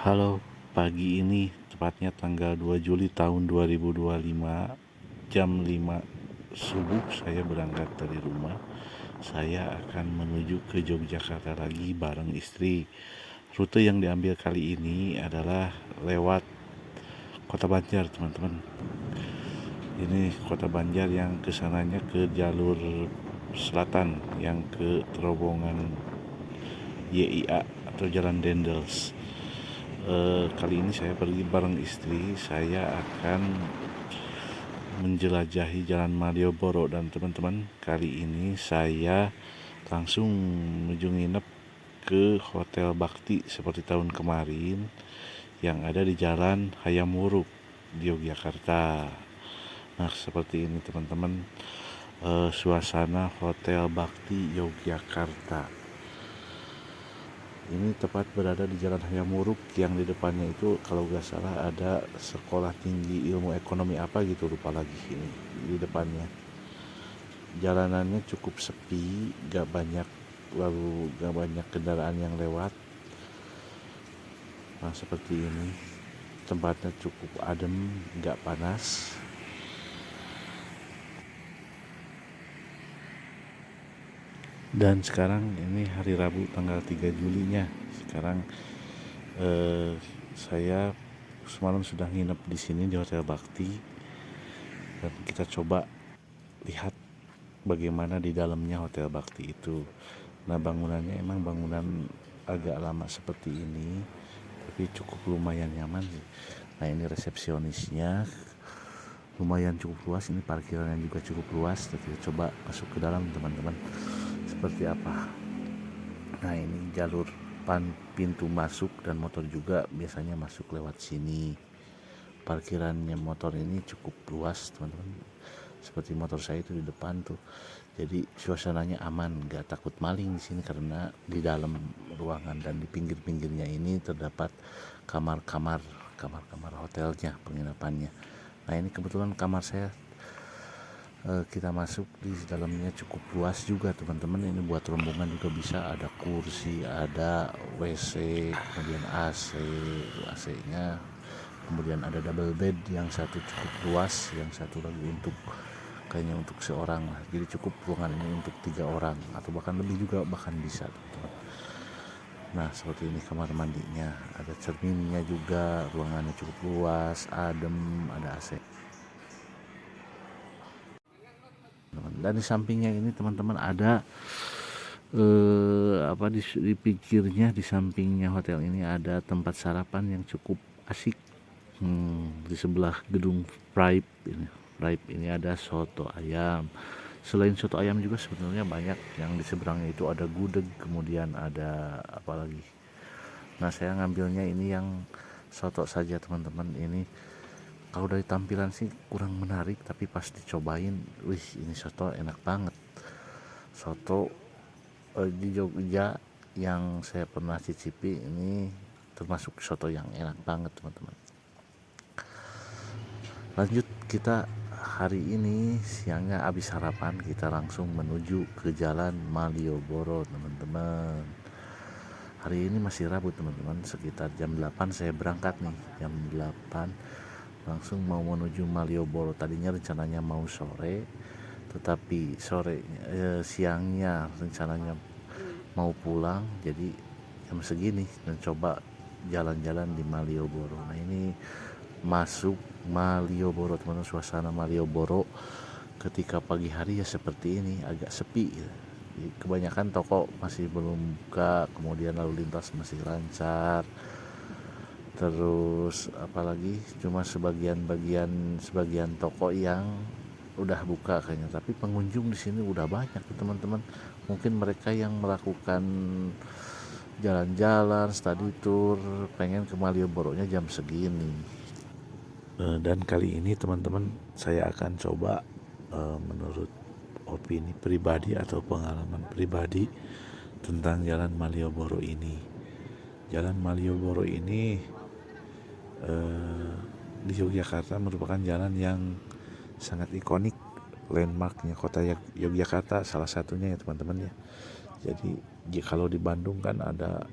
Halo, pagi ini tepatnya tanggal 2 Juli tahun 2025 jam 5 subuh saya berangkat dari rumah. Saya akan menuju ke Yogyakarta lagi bareng istri. Rute yang diambil kali ini adalah lewat Kota Banjar, teman-teman. Ini Kota Banjar yang kesananya ke jalur selatan yang ke terowongan YIA atau Jalan Dendels. Kali ini saya pergi bareng istri. Saya akan menjelajahi Jalan Malioboro, dan teman-teman, kali ini saya langsung menuju nginep ke Hotel Bakti seperti tahun kemarin yang ada di Jalan Hayam Wuruk di Yogyakarta. Nah, seperti ini teman-teman, suasana Hotel Bakti Yogyakarta. Ini tepat berada di Jalan Hayam Wuruk, yang di depannya itu kalau nggak salah ada Sekolah Tinggi Ilmu Ekonomi apa gitu, lupa lagi. Ini di depannya jalanannya cukup sepi, nggak banyak, lalu nggak banyak kendaraan yang lewat. Nah, seperti ini, tempatnya cukup adem, nggak panas. Dan sekarang ini hari Rabu tanggal 3 Julinya. Sekarang saya semalam sudah nginep di sini di Hotel Bakti, dan kita coba lihat bagaimana di dalamnya Hotel Bakti itu. Nah, bangunannya emang bangunan agak lama seperti ini, tapi cukup lumayan nyaman sih. Nah, ini resepsionisnya, lumayan cukup luas. Ini parkirannya juga cukup luas. Kita coba masuk ke dalam, teman-teman, seperti apa. Nah, ini jalur pintu masuk, dan motor juga biasanya masuk lewat sini. Parkirannya motor ini cukup luas, teman-teman. Seperti motor saya itu di depan tuh. Jadi suasananya aman, nggak takut maling di sini karena di dalam ruangan dan di pinggir-pinggirnya ini terdapat kamar-kamar hotelnya, penginapannya. Nah, ini kebetulan kamar saya, kita masuk di dalamnya cukup luas juga, teman-teman. Ini buat rombongan juga bisa, ada kursi, ada WC, kemudian AC-nya, kemudian ada double bed, yang satu cukup luas, yang satu lagi kayaknya untuk seorang. Jadi cukup ruangan ini untuk 3 orang atau bahkan lebih juga, bahkan bisa, teman-teman. Nah, seperti ini kamar mandinya, ada cerminnya juga, ruangannya cukup luas, adem, ada AC. Dan di sampingnya ini, teman-teman, ada di pinggirnya, di sampingnya hotel ini ada tempat sarapan yang cukup asik. Di sebelah gedung Pride ini ada soto ayam. Selain soto ayam juga sebenarnya banyak, yang di seberangnya itu ada gudeg, kemudian ada apa lagi. Nah, saya ngambilnya ini yang soto saja, teman-teman. Ini kalau dari tampilan sih kurang menarik, tapi pas dicobain, ini soto enak banget. Soto di Jogja yang saya pernah cicipi ini termasuk soto yang enak banget, teman-teman. Lanjut, kita hari ini siangnya habis sarapan, kita langsung menuju ke Jalan Malioboro, teman-teman. Hari ini masih Rabu, teman-teman. Sekitar jam 8 saya berangkat nih, jam 8 langsung mau menuju Malioboro. Tadinya rencananya mau sore, tetapi siangnya rencananya mau pulang, jadi jam segini mencoba jalan-jalan di Malioboro. Nah, ini masuk Malioboro, teman-teman. Suasana Malioboro ketika pagi hari ya seperti ini, agak sepi ya. Kebanyakan toko masih belum buka, kemudian lalu lintas masih lancar. Terus apalagi cuma sebagian toko yang udah buka kayaknya, tapi pengunjung di sini udah banyak, teman-teman. Mungkin mereka yang melakukan jalan-jalan, study tour, pengen ke Malioboro-nya jam segini. Dan kali ini, teman-teman, saya akan coba menurut opini pribadi atau pengalaman pribadi tentang Jalan Malioboro ini. Jalan Malioboro ini di Yogyakarta merupakan jalan yang sangat ikonik, landmarknya kota Yogyakarta salah satunya ya, teman-teman ya. Jadi kalau di Bandung kan ada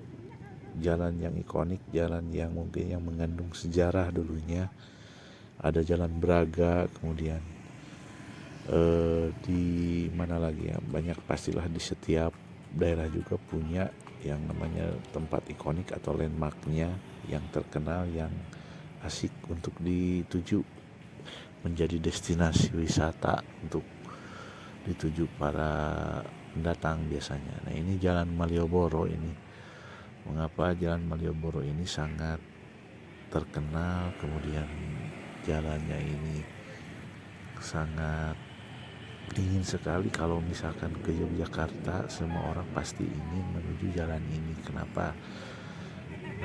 jalan yang ikonik, jalan yang mungkin yang mengandung sejarah dulunya. Ada Jalan Braga, kemudian di mana lagi ya, banyak pastilah di setiap daerah juga punya yang namanya tempat ikonik atau landmarknya yang terkenal, yang asik untuk dituju, menjadi destinasi wisata untuk dituju para pendatang biasanya. Nah, ini Jalan Malioboro ini. Mengapa Jalan Malioboro ini sangat terkenal, kemudian jalannya ini sangat dingin sekali. Kalau misalkan ke Yogyakarta, semua orang pasti ingin menuju jalan ini. Kenapa?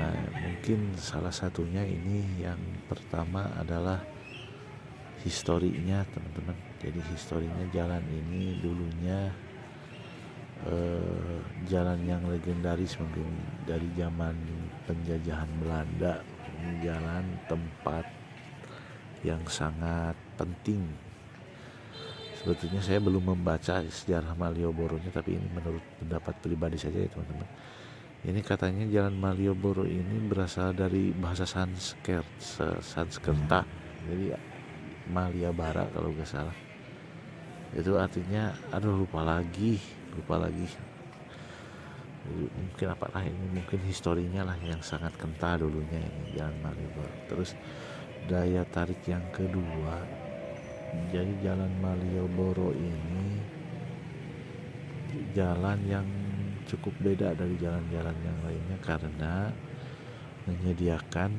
Nah, mungkin salah satunya ini yang pertama adalah historinya, teman-teman. Jadi historinya jalan ini dulunya jalan yang legendaris, mungkin dari zaman penjajahan Belanda. Ini jalan tempat yang sangat penting. Sebetulnya saya belum membaca sejarah Malioboro-nya, tapi ini menurut pendapat pribadi saja ya teman-teman. Ini katanya Jalan Malioboro ini berasal dari bahasa Sanskerta, jadi Maliabara kalau nggak salah. Itu artinya, lupa lagi. Mungkin apalah ini, mungkin historinya lah yang sangat kental dulunya ini Jalan Malioboro. Terus daya tarik yang kedua, jadi Jalan Malioboro ini jalan yang cukup beda dari jalan-jalan yang lainnya karena menyediakan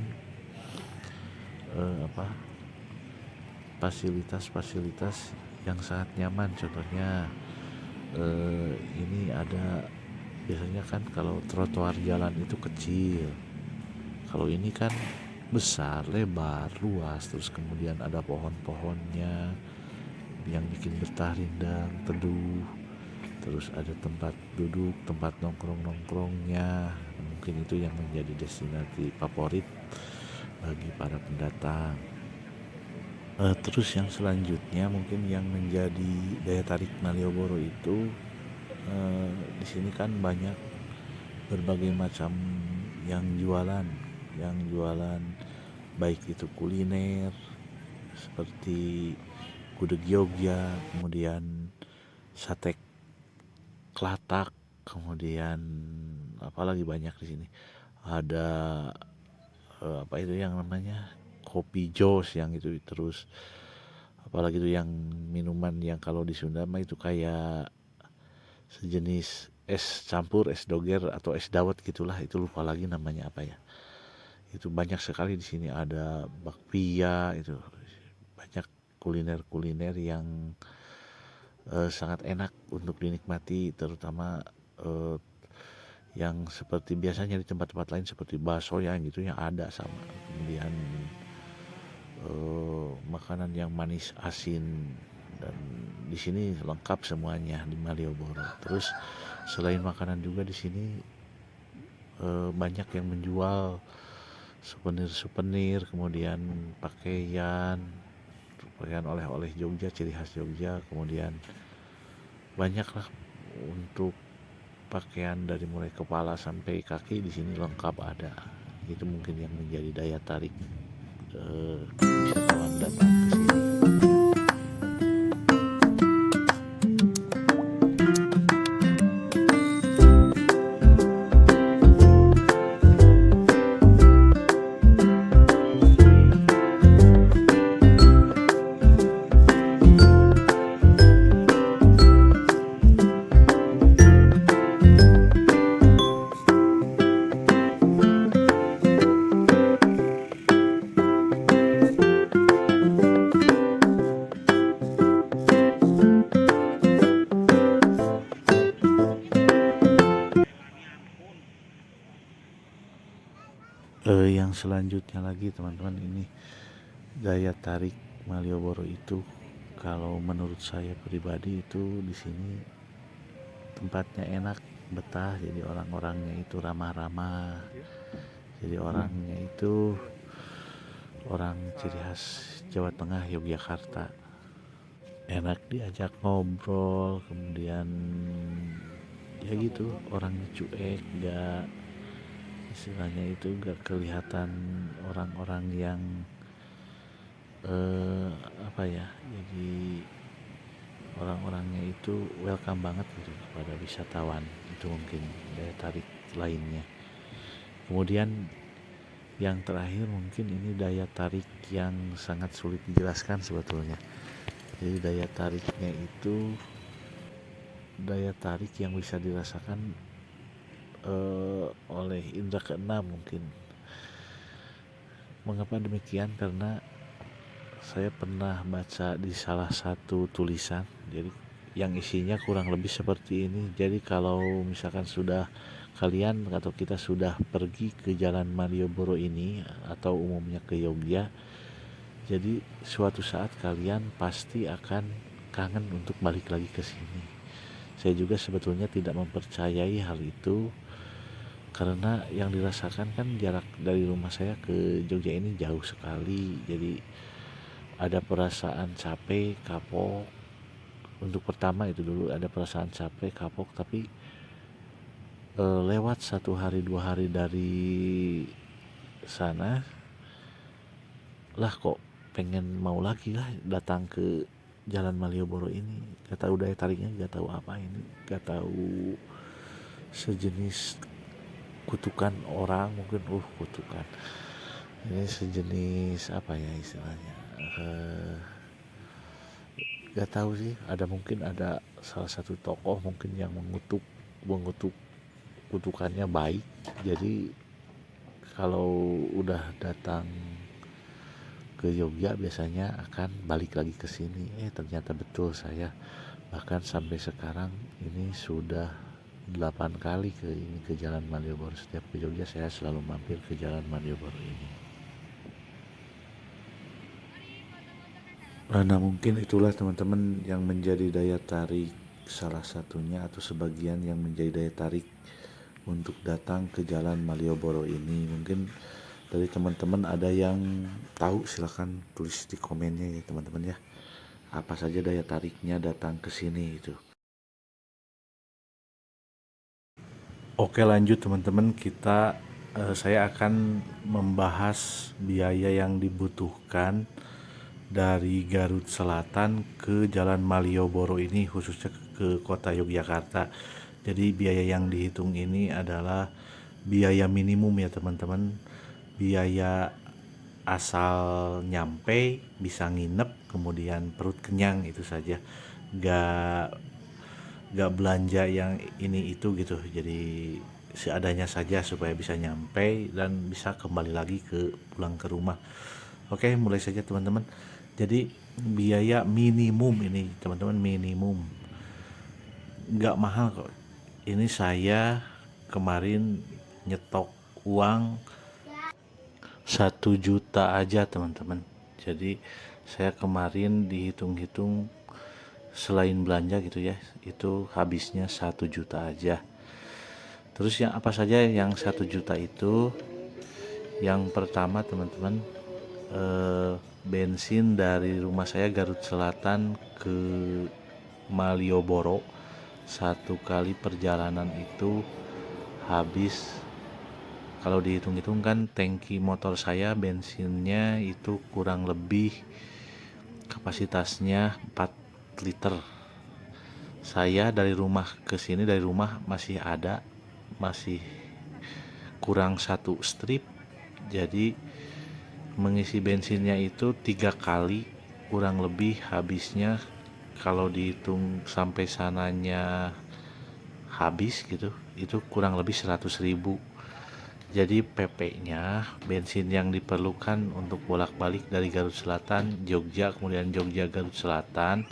fasilitas-fasilitas yang sangat nyaman. Contohnya ini ada, biasanya kan kalau trotoar jalan itu kecil, kalau ini kan besar, lebar, luas, terus kemudian ada pohon-pohonnya yang bikin betah, rindang, teduh, terus ada tempat duduk, tempat nongkrongnya. Mungkin itu yang menjadi destinasi favorit bagi para pendatang. Terus yang selanjutnya mungkin yang menjadi daya tarik Malioboro itu, di sini kan banyak berbagai macam yang jualan baik itu kuliner seperti gudeg Jogja, kemudian sate Klatak, kemudian apalagi banyak di sini. Ada apa itu yang namanya kopi jos yang itu, terus apalagi itu yang minuman yang kalau di Sunda mah itu kayak sejenis es campur, es doger atau es dawet gitulah, itu lupa lagi namanya apa ya. Itu banyak sekali di sini, ada bakpia, itu banyak kuliner-kuliner yang sangat enak untuk dinikmati, terutama yang seperti biasanya di tempat-tempat lain seperti bakso yang gitu yang ada sama. Kemudian makanan yang manis asin, dan di sini lengkap semuanya di Malioboro. Terus selain makanan juga di sini banyak yang menjual souvenir, kemudian pakaian oleh-oleh Jogja, ciri khas Jogja. Kemudian banyaklah untuk pakaian dari mulai kepala sampai kaki di sini lengkap ada. Itu mungkin yang menjadi daya tarik wisatawan datang ke sini. Yang selanjutnya lagi teman-teman, ini daya tarik Malioboro itu kalau menurut saya pribadi itu di sini tempatnya enak, betah, jadi orang-orangnya itu ramah-ramah, jadi orangnya itu orang ciri khas Jawa Tengah, Yogyakarta, enak diajak ngobrol, kemudian ya gitu, orangnya cuek, gak istilahnya itu gak kelihatan orang-orang yang apa ya, jadi orang-orangnya itu welcome banget gitu kepada wisatawan. Itu mungkin daya tarik lainnya. Kemudian yang terakhir mungkin ini daya tarik yang sangat sulit dijelaskan sebetulnya. Jadi daya tariknya itu daya tarik yang bisa dirasakan oleh indera keenam mungkin. Mengapa demikian? Karena saya pernah baca di salah satu tulisan, jadi yang isinya kurang lebih seperti ini. Jadi kalau misalkan sudah kalian atau kita sudah pergi ke Jalan Malioboro ini atau umumnya ke Yogyakarta, jadi suatu saat kalian pasti akan kangen untuk balik lagi ke sini. Saya juga sebetulnya tidak mempercayai hal itu karena yang dirasakan kan jarak dari rumah saya ke Jogja ini jauh sekali. Jadi ada perasaan capek, kapok. Untuk pertama itu dulu ada perasaan capek, kapok, tapi lewat 1 hari 2 hari dari sana lah kok pengen mau lagi lah datang ke Jalan Malioboro ini. Gak tahu daya tariknya, gak tahu apa ini, gak tahu sejenis kutukan orang mungkin, kutukan ini sejenis apa ya istilahnya, gak tahu sih. Ada mungkin ada salah satu tokoh mungkin yang mengutuk kutukannya baik. Jadi kalau udah datang ke Jogja biasanya akan balik lagi ke sini. Ternyata betul, saya bahkan sampai sekarang ini sudah 8 kali ke Jalan Malioboro. Setiap ke Jogja saya selalu mampir ke Jalan Malioboro ini. Nah mungkin itulah teman-teman yang menjadi daya tarik, salah satunya atau sebagian yang menjadi daya tarik untuk datang ke Jalan Malioboro ini. Mungkin dari teman-teman ada yang tahu, silakan tulis di komennya ya teman-teman ya. Apa saja daya tariknya datang ke sini itu. Oke, lanjut teman-teman, saya akan membahas biaya yang dibutuhkan dari Garut Selatan ke Jalan Malioboro ini, khususnya ke kota Yogyakarta. Jadi biaya yang dihitung ini adalah biaya minimum ya teman-teman. Biaya asal nyampe, bisa nginep, kemudian perut kenyang, itu saja. Gak belanja yang ini itu gitu. Jadi seadanya saja supaya bisa nyampe dan bisa kembali lagi pulang ke rumah. Oke, mulai saja teman-teman. Jadi biaya minimum ini teman-teman, minimum, gak mahal kok. Ini saya kemarin nyetok uang 1 juta aja teman-teman. Jadi saya kemarin dihitung-hitung selain belanja gitu ya, itu habisnya 1 juta aja. Terus yang apa saja yang 1 juta itu? Yang pertama teman-teman, bensin dari rumah saya Garut Selatan ke Malioboro, 1 kali perjalanan itu habis, kalau dihitung-hitung kan tangki motor saya bensinnya itu kurang lebih kapasitasnya 4 liter. Saya dari rumah ke sini, dari rumah masih kurang 1 strip. Jadi mengisi bensinnya itu 3 kali kurang lebih habisnya, kalau dihitung sampai sananya habis gitu, itu kurang lebih 100.000. Jadi PP-nya, bensin yang diperlukan untuk bolak-balik dari Garut Selatan Jogja, kemudian Jogja Garut Selatan,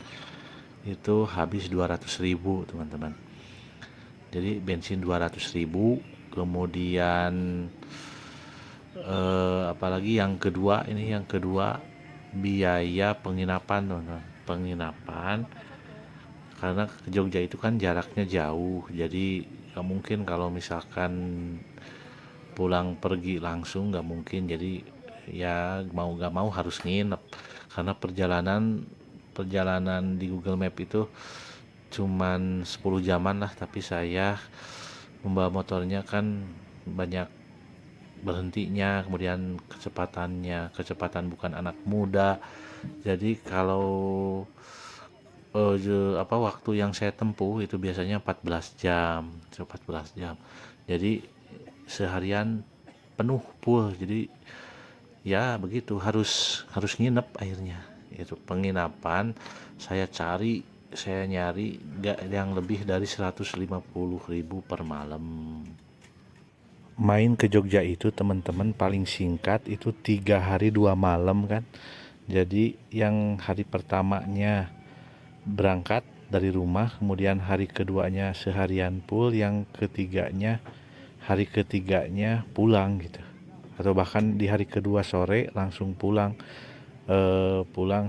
itu habis 200.000 teman-teman. Jadi bensin 200.000. Kemudian apalagi yang kedua biaya penginapan teman-teman. Penginapan, karena ke Jogja itu kan jaraknya jauh, jadi gak mungkin kalau misalkan pulang pergi langsung, gak mungkin. Jadi ya mau gak mau harus nginep, karena perjalanan di Google Map itu cuman 10 jaman lah, tapi saya membawa motornya kan banyak berhentinya, kemudian kecepatan bukan anak muda. Jadi kalau waktu yang saya tempuh itu biasanya 14 jam, 14 jam. Jadi seharian penuh full. Jadi ya begitu, harus harus nginep akhirnya. Itu penginapan saya nyari nggak yang lebih dari 150.000 per malam. Main ke Jogja itu teman-teman paling singkat itu 3 hari 2 malam kan. Jadi yang hari pertamanya berangkat dari rumah, kemudian hari keduanya seharian full, yang hari ketiganya pulang gitu, atau bahkan di hari kedua sore langsung pulang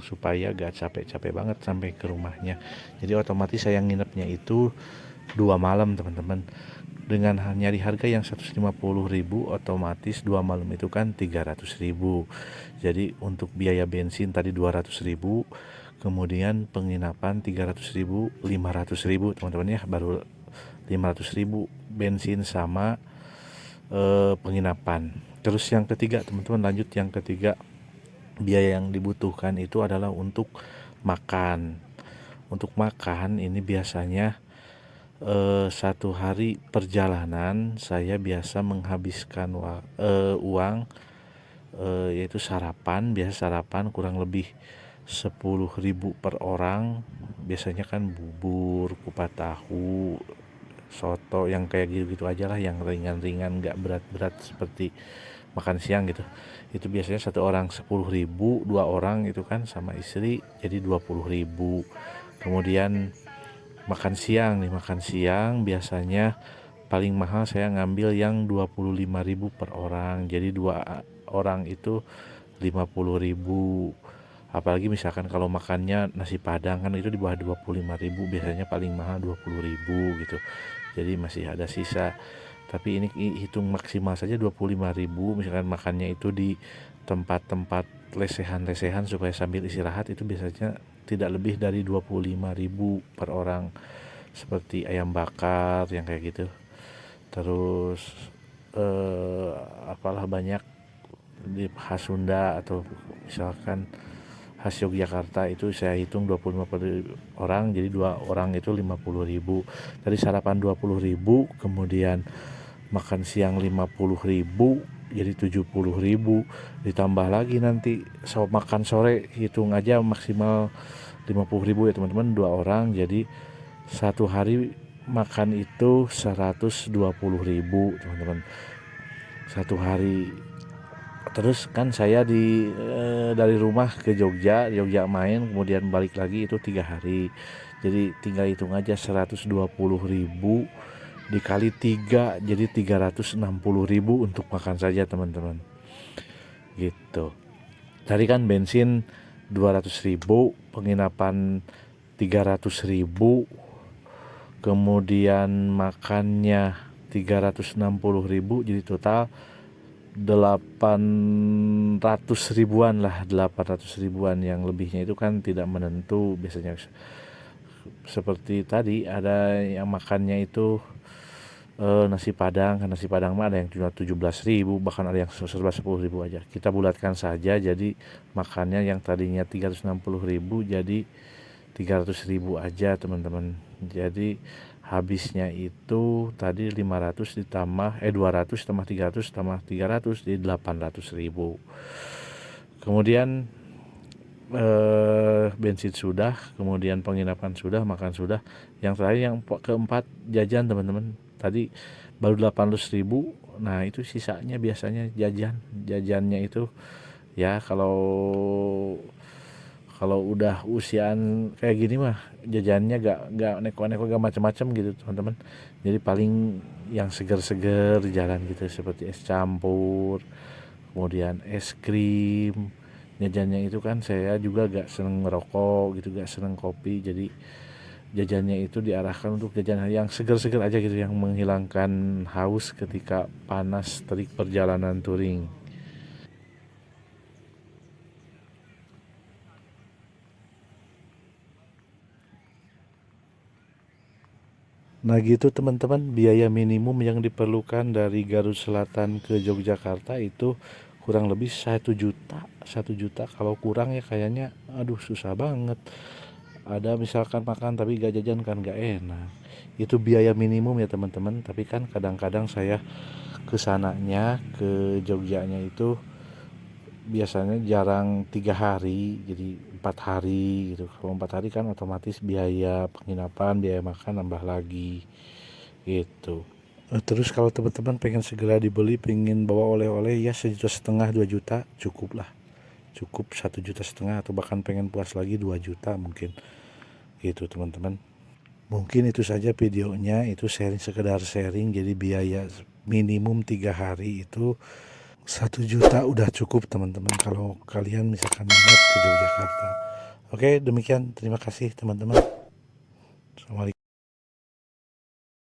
supaya gak capek-capek banget sampai ke rumahnya. Jadi otomatis saya nginepnya itu 2 malam teman-teman, dengan nyari harga yang 150.000, otomatis 2 malam itu kan 300.000. Jadi untuk biaya bensin tadi 200.000, kemudian penginapan 300.000, 500.000 teman-teman ya, baru 500.000 bensin sama penginapan. Terus yang ketiga teman-teman, lanjut yang ketiga, biaya yang dibutuhkan itu adalah untuk makan. Untuk makan ini biasanya satu hari perjalanan saya biasa menghabiskan uang, yaitu biasa sarapan kurang lebih 10.000 per orang. Biasanya kan bubur, kupat tahu, soto, yang kayak gitu-gitu aja lah, yang ringan-ringan, gak berat-berat seperti makan siang gitu. Itu biasanya satu orang 10.000, 2 orang itu kan sama istri jadi 20.000. Kemudian makan siang biasanya paling mahal saya ngambil yang 25.000 per orang, jadi 2 orang itu 50.000. Apalagi misalkan kalau makannya nasi padang kan itu di bawah 25.000, biasanya paling mahal 20.000 gitu, jadi masih ada sisa. Tapi ini hitung maksimal saja 25.000. Misalkan makannya itu di tempat-tempat lesehan-lesehan supaya sambil istirahat, itu biasanya tidak lebih dari 25.000 per orang, seperti ayam bakar yang kayak gitu. Terus apalah banyak di khas Sunda, atau misalkan khas Yogyakarta, itu saya hitung 25 per orang, jadi 2 orang itu 50.000. Tadi sarapan 20.000, kemudian makan siang 50.000, jadi 70.000. Ditambah lagi nanti makan sore, hitung aja maksimal 50.000 ya teman-teman, 2 orang, jadi satu hari makan itu 120.000 teman-teman, satu hari. Terus kan saya dari rumah ke Jogja main, kemudian balik lagi itu 3 hari. Jadi tinggal hitung aja 120.000 dikali 3, jadi 360.000 untuk makan saja teman-teman. Gitu. Tadi kan bensin 200.000, penginapan 300.000, kemudian makannya 360.000, jadi total 800.000-an lah, 800.000-an. Yang lebihnya itu kan tidak menentu, biasanya seperti tadi ada yang makannya itu nasi padang mah ada yang cuma 17.000, bahkan ada yang serba 10.000 aja. Kita bulatkan saja, jadi makannya yang tadinya 360.000 jadi 300.000 aja teman-teman. Jadi habisnya itu tadi 500 ditambah 200 tambah 300 tambah 300 jadi 800.000. Kemudian bensin sudah, kemudian penginapan sudah, makan sudah. Yang terakhir yang keempat, jajan teman-teman. Tadi baru 800.000. Nah itu sisanya biasanya jajannya itu ya, kalau udah usiaan kayak gini mah jajannya gak neko-neko, gak macam-macam gitu teman-teman. Jadi paling yang seger-seger di jalan gitu, seperti es campur, kemudian es krim. Jajannya itu kan saya juga gak seneng ngerokok gitu, gak seneng kopi, jadi jajannya itu diarahkan untuk jajan yang seger-seger aja gitu, yang menghilangkan haus ketika panas terik perjalanan touring. Nah gitu teman-teman, biaya minimum yang diperlukan dari Garut Selatan ke Yogyakarta itu kurang lebih 1 juta. 1 juta, kalau kurang ya kayaknya aduh susah banget. Ada misalkan makan tapi gak jajan kan gak enak. Itu biaya minimum ya teman-teman. Tapi kan kadang-kadang saya kesananya ke Jogjanya itu biasanya jarang 3 hari, jadi 4 hari gitu. Kalau 4 hari kan otomatis biaya penginapan, biaya makan nambah lagi gitu. Terus kalau teman-teman pengen segera dibeli, pengen bawa oleh-oleh ya 1,5 juta 2 juta cukup lah, cukup 1,5 juta atau bahkan pengen puas lagi 2 juta mungkin gitu teman-teman. Mungkin itu saja videonya, itu sharing, sekedar sharing. Jadi biaya minimum 3 hari itu 1 juta udah cukup teman-teman kalau kalian misalkan minat ke Yogyakarta. Oke, demikian, terima kasih teman-teman. Assalamualaikum.